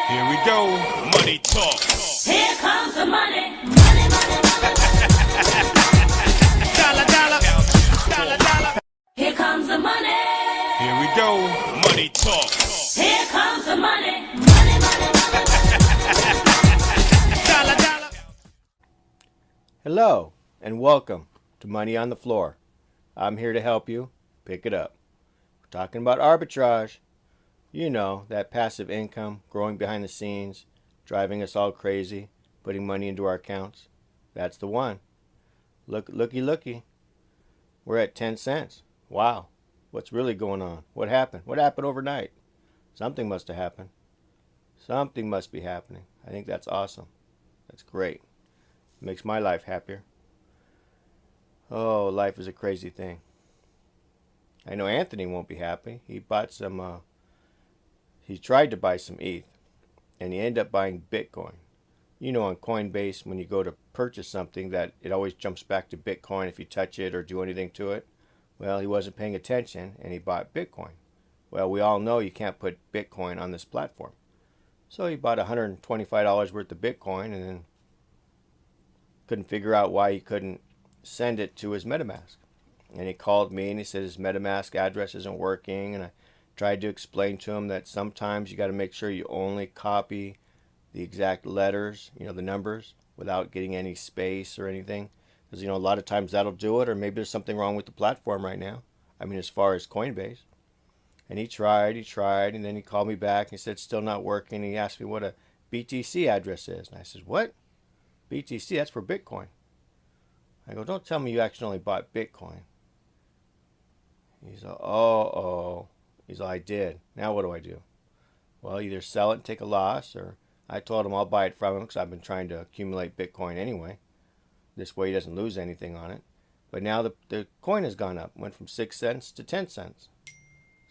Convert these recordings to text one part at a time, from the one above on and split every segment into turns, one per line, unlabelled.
Here we go. Money talk.
Here comes the money. Money, money, money.
Dollar, dollar. Dollar, dollar.
Here comes the money.
Here we go. Money talk.
Here comes the money. Money, money, money.
Dollar, dollar.
Hello, and welcome to Money on the Floor. I'm here to help you pick it up. We're talking about arbitrage. You know, that passive income growing behind the scenes, driving us all crazy, putting money into our accounts. That's the one. Looky. We're at 10 cents. Wow. What's really going on? What happened? What happened overnight? Something must have happened. Something must be happening. I think that's awesome. That's great. It makes my life happier. Oh, life is a crazy thing. I know Anthony won't be happy. He tried to buy some ETH, and he ended up buying Bitcoin. You know, on Coinbase, when you go to purchase something, that it always jumps back to Bitcoin if you touch it or do anything to it. Well, he wasn't paying attention, and he bought Bitcoin. Well, we all know you can't put Bitcoin on this platform. So he bought $125 worth of Bitcoin, and then couldn't figure out why he couldn't send it to his MetaMask. And he called me, and he said his MetaMask address isn't working, and I tried to explain to him that sometimes you got to make sure you only copy the exact letters, the numbers, without getting any space or anything. Because, a lot of times that'll do it, or maybe there's something wrong with the platform right now. I mean, as far as Coinbase. And he tried, and then he called me back and he said it's still not working. He asked me what a BTC address is. And I said, what? BTC, that's for Bitcoin. I go, don't tell me you accidentally bought Bitcoin. He's like, oh. He's like, I did. Now what do I do? Well, either sell it and take a loss, or I told him I'll buy it from him because I've been trying to accumulate Bitcoin anyway. This way he doesn't lose anything on it. But now the coin has gone up. Went from 6 cents to 10 cents.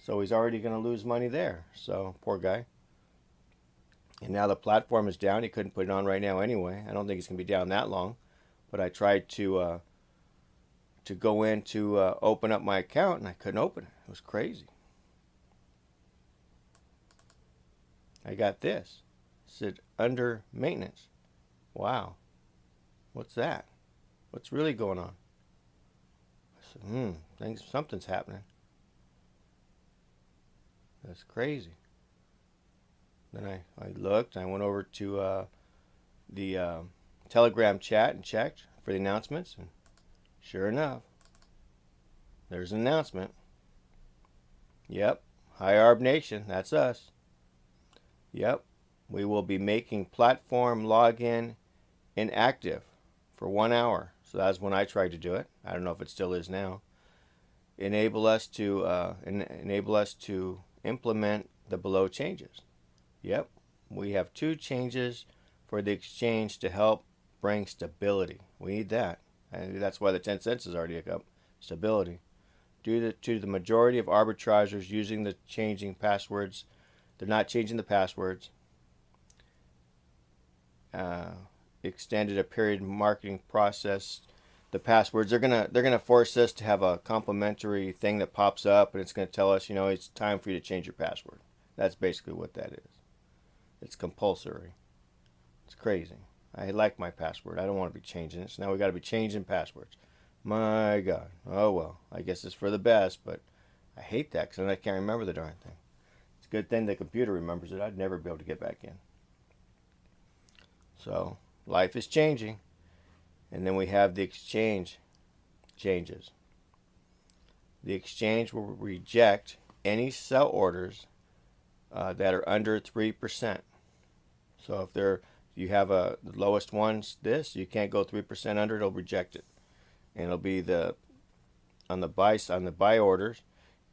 So he's already going to lose money there. So, poor guy. And now the platform is down. He couldn't put it on right now anyway. I don't think it's going to be down that long. But I tried to go in to open up my account, and I couldn't open it. It was crazy. I got this. It said under maintenance. Wow. What's that? What's really going on? I said, something's happening. That's crazy. Then I looked. I went over to the Telegram chat and checked for the announcements. And sure enough, there's an announcement. Yep. Hi Arb Nation. That's us. Yep, we will be making platform login inactive for 1 hour. So that's when I tried to do it. I don't know if it still is now. Enable us to implement the below changes. Yep, we have 2 changes for the exchange to help bring stability. We need that, and that's why the 10 cents is already up. Stability. Due to the majority of arbitrageurs using the changing passwords. They're not changing the passwords. Extended a period marketing process. The passwords, they're gonna force us to have a complimentary thing that pops up, and it's gonna tell us, it's time for you to change your password. That's basically what that is. It's compulsory. It's crazy. I like my password. I don't want to be changing it. So now we got to be changing passwords. My God. Oh well. I guess it's for the best, but I hate that because then I can't remember the darn thing. Good thing the computer remembers it. I'd never be able to get back in. So, life is changing. And then we have the exchange changes. The exchange will reject any sell orders that are under 3%. So if you have the lowest one's this, you can't go 3% under, it'll reject it. And it'll be on the buy orders,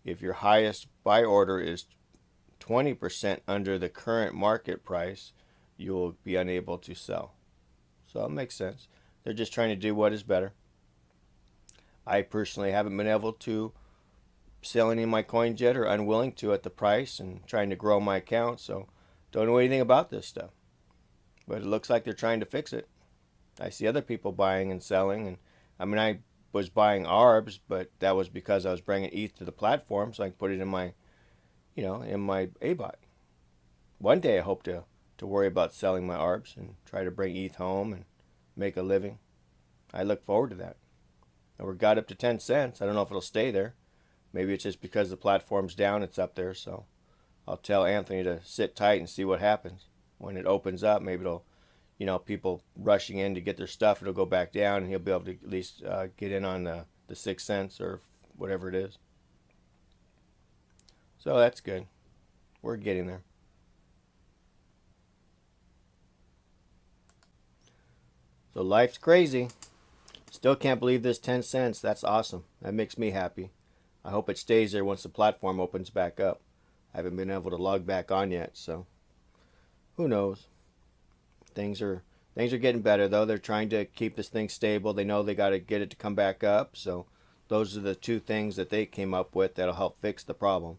if your highest buy order is 20% under the current market price, you will be unable to sell. So it makes sense. They're just trying to do what is better. I personally haven't been able to sell any of my coins yet, or unwilling to at the price, and trying to grow my account, so don't know anything about this stuff. But it looks like they're trying to fix it. I see other people buying and selling, and I was buying ARBs, but that was because I was bringing ETH to the platform so I can put it in my in my ABOT. One day I hope to to worry about selling my ARBs and try to bring ETH home and make a living. I look forward to that. And we got up to 10 cents. I don't know if it'll stay there. Maybe it's just because the platform's down, it's up there. So I'll tell Anthony to sit tight and see what happens. When it opens up, maybe it'll, people rushing in to get their stuff, it'll go back down and he'll be able to at least get in on the 6 cents or whatever it is. So that's good. We're getting there. So life's crazy. Still can't believe this 10 cents. That's awesome. That makes me happy. I hope it stays there once the platform opens back up. I haven't been able to log back on yet, so who knows. Things are getting better though. They're trying to keep this thing stable. They know they got to get it to come back up. So those are the two things that they came up with that'll help fix the problem.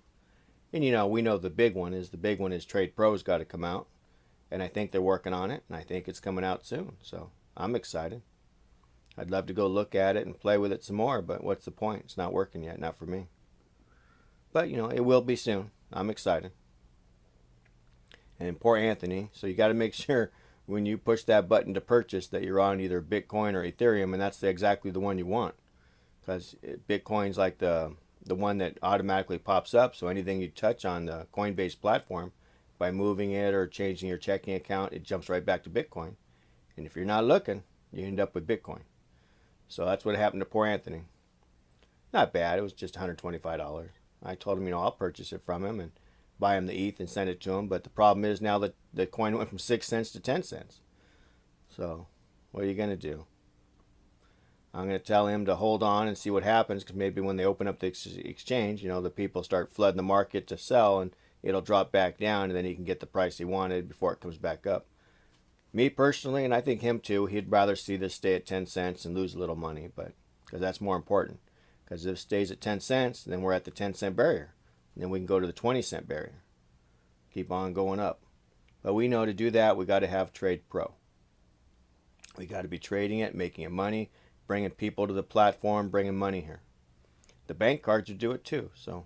And we know the big one is Trade Pro's got to come out, and I think they're working on it, and I think it's coming out soon. So I'm excited. I'd love to go look at it and play with it some more, but what's the point? It's not working yet, not for me. But it will be soon. I'm excited. And poor Anthony, so you got to make sure when you push that button to purchase that you're on either Bitcoin or Ethereum, and that's exactly the one you want, because Bitcoin's like the one that automatically pops up. So anything you touch on the Coinbase platform, by moving it or changing your checking account, it jumps right back to Bitcoin. And if you're not looking, you end up with Bitcoin. So that's what happened to poor Anthony. Not bad. It was just $125. I told him, I'll purchase it from him and buy him the ETH and send it to him. But the problem is now that the coin went from 6 cents to 10 cents. So what are you going to do? I'm going to tell him to hold on and see what happens, because maybe when they open up the exchange, the people start flooding the market to sell, and it'll drop back down, and then he can get the price he wanted before it comes back up. Me personally, and I think him too, he'd rather see this stay at 10 cents and lose a little money, but because that's more important. Because if it stays at 10 cents, then we're at the 10-cent barrier. And then we can go to the 20-cent barrier. Keep on going up. But we know to do that, we got to have Trade Pro. We got to be trading it, making it money, bringing people to the platform, bringing money here. The bank cards will do it too. So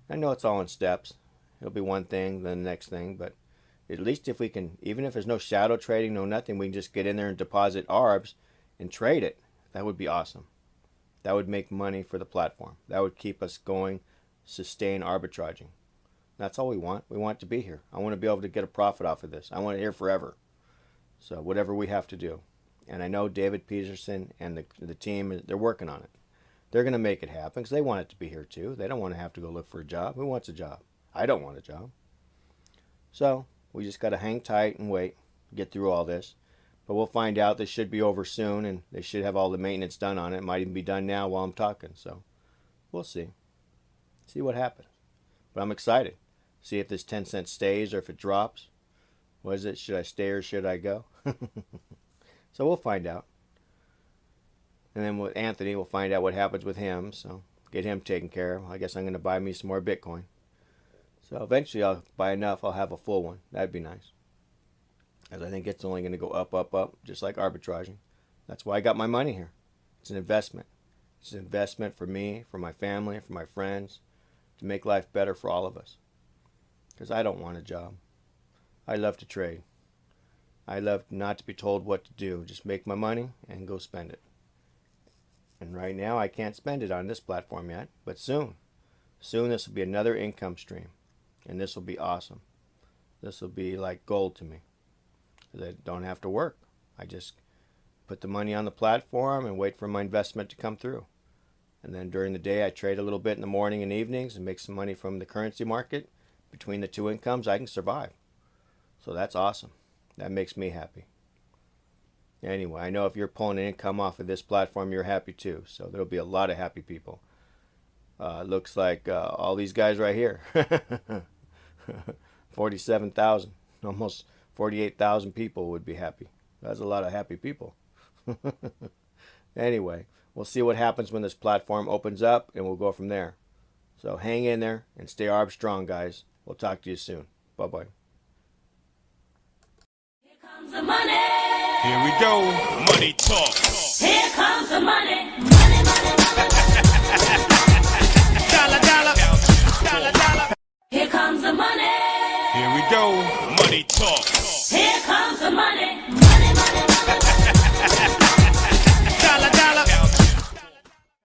I know it's all in steps. It'll be one thing, then the next thing, but at least if we can, even if there's no shadow trading, no nothing, we can just get in there and deposit ARBs and trade it. That would be awesome. That would make money for the platform. That would keep us going, sustain arbitraging. That's all we want. We want it to be here. I want to be able to get a profit off of this. I want it here forever. So whatever we have to do. And I know David Peterson and the team, they're working on it. They're going to make it happen because they want it to be here too. They don't want to have to go look for a job. Who wants a job? I don't want a job. So we just got to hang tight and wait, get through all this. But we'll find out. This should be over soon, and they should have all the maintenance done on it. It might even be done now while I'm talking. So we'll see. See what happens. But I'm excited. See if this 10 cents stays or if it drops. What is it? Should I stay or should I go? So we'll find out. And then with Anthony, we'll find out what happens with him. So get him taken care of. I guess I'm going to buy me some more Bitcoin. So eventually I'll buy enough. I'll have a full one. That'd be nice. As I think it's only going to go up, up, up, just like arbitraging. That's why I got my money here. It's an investment. It's an investment for me, for my family, for my friends, to make life better for all of us. Because I don't want a job. I love to trade. I love not to be told what to do. Just make my money and go spend it. And right now I can't spend it on this platform yet, but soon. Soon this will be another income stream. And this will be awesome. This will be like gold to me. I don't have to work. I just put the money on the platform and wait for my investment to come through. And then during the day I trade a little bit in the morning and evenings and make some money from the currency market. Between the two incomes I can survive. So that's awesome. That makes me happy. Anyway, I know if you're pulling an income off of this platform, you're happy too. So there'll be a lot of happy people. Looks like all these guys right here. 47,000. Almost 48,000 people would be happy. That's a lot of happy people. Anyway, we'll see what happens when this platform opens up, and we'll go from there. So hang in there and stay arb strong, guys. We'll talk to you soon. Bye-bye.
Here comes the money.
Here we go. Money talk.
Here comes the money. Money, money, money.
Dollar, dollar. Dollar, dollar.
Here comes the money.
Here we go. Money talk.
Here comes the money.